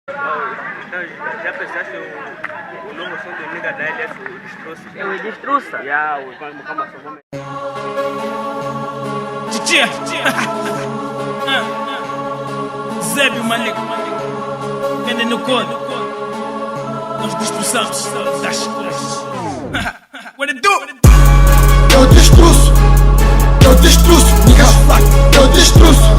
Então, já pensaste o novo som do nigga da LF, o Destruça? É o Destruça? Já, calma, só vamos... Tchê! Zébio, manego. Quem no code? Nós destruçamos das coisas. What it do? Eu destruço, niggas, eu destruço,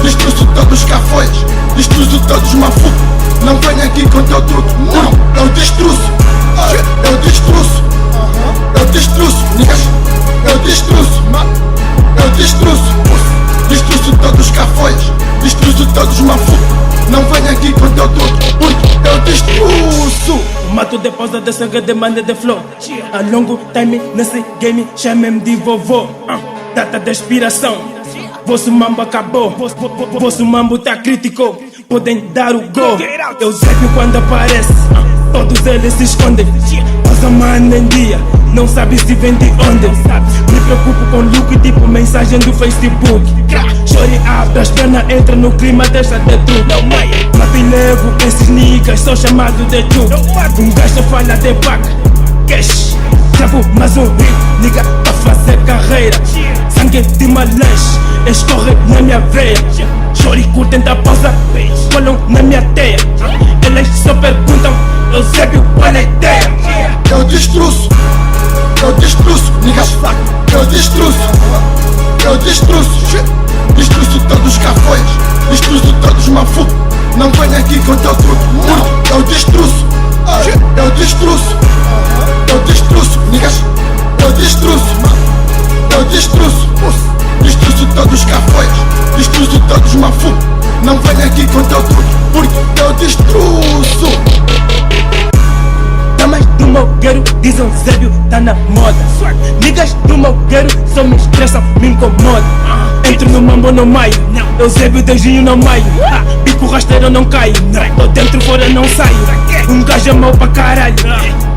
destruço todos os cafões, destruço todos os mafucos, não venha aqui com teu truque, não, eu destruço, niggas, eu destruço todos os cafões, destruço todos os mafucos, não venha aqui com teu truque, porque eu destruço. Mato de pausa de sangue de manda de flow. A longo time nesse game chamem-me de vovô. Data de expiração. Vosso mambo acabou. Vosso mambo tá crítico. Podem dar o gol. Eu sei que quando aparece, todos eles se escondem. Passa mano em dia, não sabe se vem de onde. Me preocupo com look tipo mensagem do Facebook. Chore, abre as pernas, entra no clima, deixa de tudo. Mato e levo esses niggas, sou chamado de tchuco. Um gajo falha de vaca, cash. Trago mais um rico, nigga, pra fazer carreira. Sangue de malanche, escorre na minha veia. Chore, curtem da pausa, colam na minha teia. Eles só perguntam, eu sei qual é a ideia. Eu destruço, niggas, eu destruço todos os cafões, destruço todos os mafucos, não venha aqui com teu truque, não, eu destruço, niggas, eu destruço todos os cafões, destruço todos os mafucos, não venha aqui com teu truque, porque eu destruço. Damas do Malgueiro dizem Zébio tá na moda. Niggas do Malgueiro só me estressam, me incomodam. Entro no mambo no maio, eu Zébio desvinho no maio. Bico rasteiro não caio, tô dentro fora não saio. Um gajo é mau pra caralho,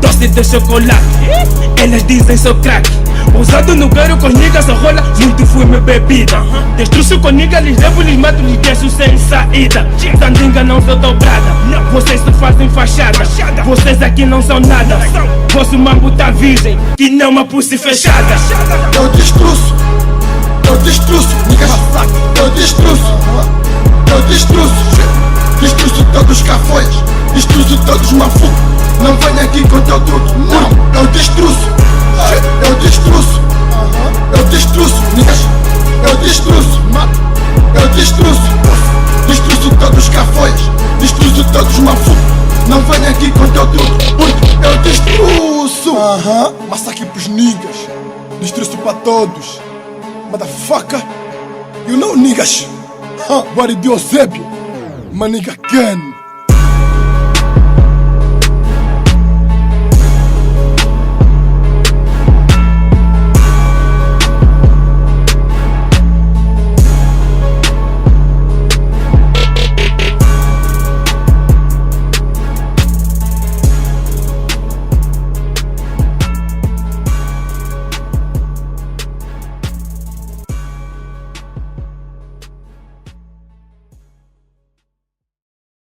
doce de chocolate. Elas dizem sou crack. Ousado no gueiro com os niggas só rola muito fume bebida. Destruço com niggas, lhes levo, lhes mato, lhes deixo sem saída. Sandinga não sou dobrada, vocês só fazem fachada. Vocês aqui não são nada, vosso mambo tá virgem, que não uma pussy fechada. Eu destruço, niggas, eu destruço todos os cafões, destruço todos os mafucos, não venha aqui com teu truque, não, eu destruço, niggas, eu destruço todos os cafões, destruço todos os mafucos, não venha aqui com teu truque, porque eu destruço. Massacre pros niggas, destruço pra todos. Motherfucker, you know niggas, what it do, Zébio? My nigga Ken.